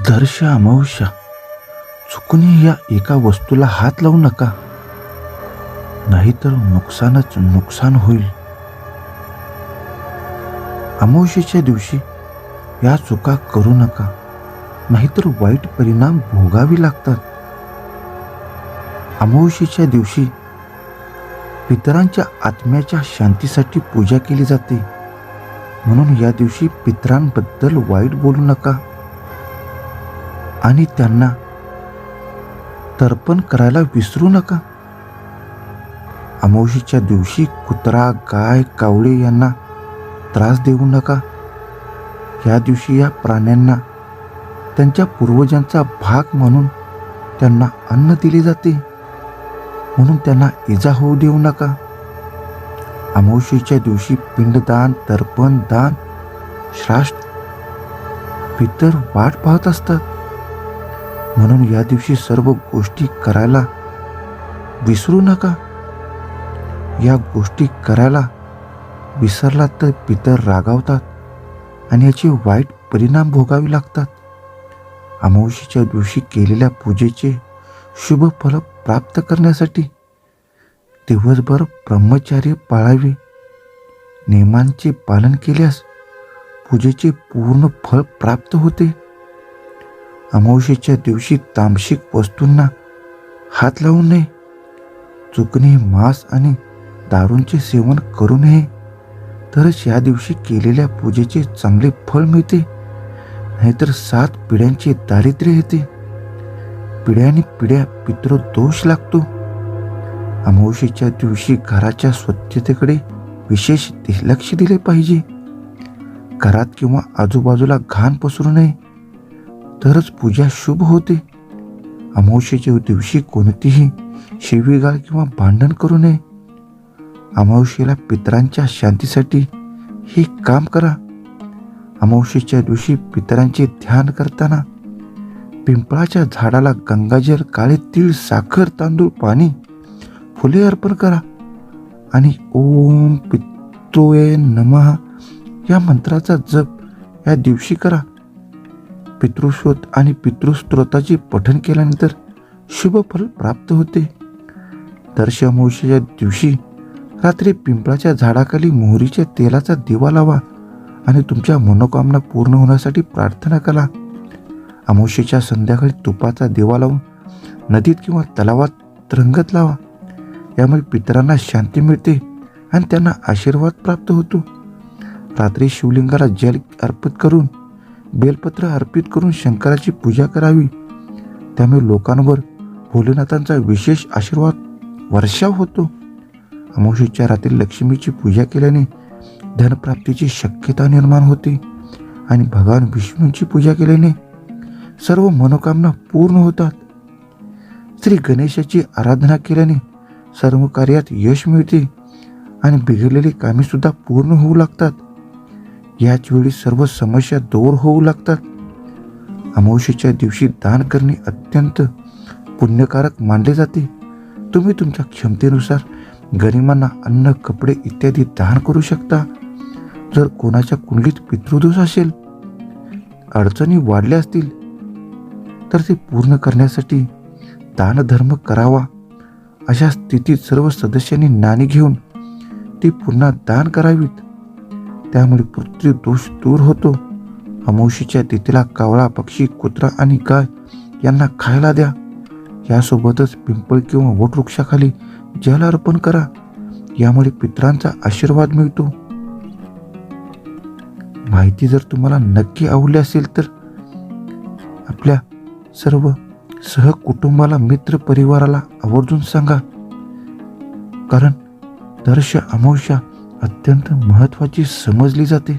दर्श अमावस्या, चुकूनही या एका वस्तूला हात लावू नका, नाहीतर नुकसानच नुकसान होईल. अमावस्येच्या दिवशी या चुका करू नका, नाहीतर वाईट परिणाम भोगावे लागतात. अमावस्येच्या दिवशी पितरांच्या आत्म्याच्या शांतीसाठी पूजा केली जाते, म्हणून या दिवशी पितरांबद्दल वाईट बोलू नका आणि त्यांना तर्पण करायला विसरू नका. अमावस्येच्या दिवशी कुत्रा, गाय, कावळे यांना त्रास देऊ नका. या दिवशी या प्राण्यांना त्यांच्या पूर्वजांचा भाग म्हणून त्यांना अन्न दिले जाते, म्हणून त्यांना इजा होऊ देऊ नका. अमावस्येच्या दिवशी पिंडदान, तर्पण दान, श्राद्ध पितर वाट पाहत असतात, म्हणून या दिवशी सर्व गोष्टी करायला विसरू नका. या गोष्टी करायला विसरला तर पितर रागावतात आणि याचे वाईट परिणाम भोगावे लागतात. अमावस्येच्या दिवशी केलेल्या पूजेचे शुभ फल प्राप्त करण्यासाठी दिवसभर ब्रह्मचर्य पाळावे. नियमांचे पालन केल्यास पूजेचे पूर्ण फळ प्राप्त होते. अमावस्येच्या दिवशी तामसिक वस्तूंना हात लावू नये. चुकणे मांस आणि दारूंचे सेवन करू नये, तरच या दिवशी केलेल्या पूजेचे चांगले फळ मिळते, नाहीतर 7 पिढ्यांचे दारिद्र्य येते. पिढ्यानी पिढ्या पितृदोष लागतो. अमावस्येच्या दिवशी घराच्या स्वच्छतेकडे विशेष लक्ष दिले पाहिजे. घरात किंवा आजूबाजूला घाण पसरू नये, तरच पूजा शुभ होते. अमावस्येच्या दिवशी कोणतीही शिवीगाळ किंवा भांडण करू नये. अमावस्येला पितरांच्या शांतीसाठी हे काम करा. अमावस्येच्या दिवशी पितरांचे ध्यान करताना पिंपळाच्या झाडाला गंगाजल, काळे तीळ, साखर, तांदूळ, पाणी, फुले अर्पण करा आणि ओम पितृये नमः या मंत्राचा जप या दिवशी करा. पितृशोध आणि पितृस्तोत्राचे पठण केल्यानंतर शुभ फल प्राप्त होते. दर्श अमावस्येच्या दिवशी रात्री पिंपळाच्या झाडाखाली मोहरीच्या तेलाचा दिवा लावा आणि तुमच्या मनोकामना पूर्ण होण्यासाठी प्रार्थना करा. अमावस्येच्या संध्याकाळी तुपाचा दिवा लावून नदीत किंवा तलावात रंगत लावा. यामुळे पितरांना शांती मिळते आणि त्यांना आशीर्वाद प्राप्त होतो. रात्री शिवलिंगाला जल अर्पित करून बेलपत्र अर्पित करून शंकराची पूजा करावी. त्यामुळे लोकांवर भोलेनाथांचा विशेष आशीर्वाद वर्षाव होतो. अमावस्येच्या रात्री लक्ष्मीची पूजा केल्याने धनप्राप्तीची शक्यता निर्माण होते आणि भगवान विष्णूंची पूजा केल्याने सर्व मनोकामना पूर्ण होतात. श्री गणेशाची आराधना केल्याने सर्व कार्यात यश मिळते आणि बिघडलेली कामे सुद्धा पूर्ण होऊ लागतात. याच वेळी सर्व समस्या दूर होऊ लागतात. अमावस्येच्या दिवशी दान करणे अत्यंत पुण्यकारक मानले जाते. तुम्ही तुमच्या क्षमतेनुसार गरिबांना अन्न, कपडे इत्यादी दान करू शकता. जर कोणाच्या कुंडलीत पितृदोष असेल, अडचणी वाढल्या असतील, तर ते पूर्ण करण्यासाठी दानधर्म करावा. अशा स्थितीत सर्व सदस्यांनी नाणी घेऊन ती पुन्हा दान करावीत. त्यामुळे पितृदोष दूर होतो. अमावस्येच्या तिथीला कावळा, पक्षी, कुत्रा आणि गाय यांना खायला द्या. यासोबतच पिंपळ किंवा वटवृक्षाखाली जल अर्पण करा. यामुळे पितरांचा आशीर्वाद मिळतो. माहिती जर तुम्हाला नक्की आवडली असेल तर आपल्या सर्व सहकुटुंबाला, मित्र परिवाराला आवर्जून सांगा, कारण दर्श अमावस्या अत्यंत महत्त्वाची समजली जाते.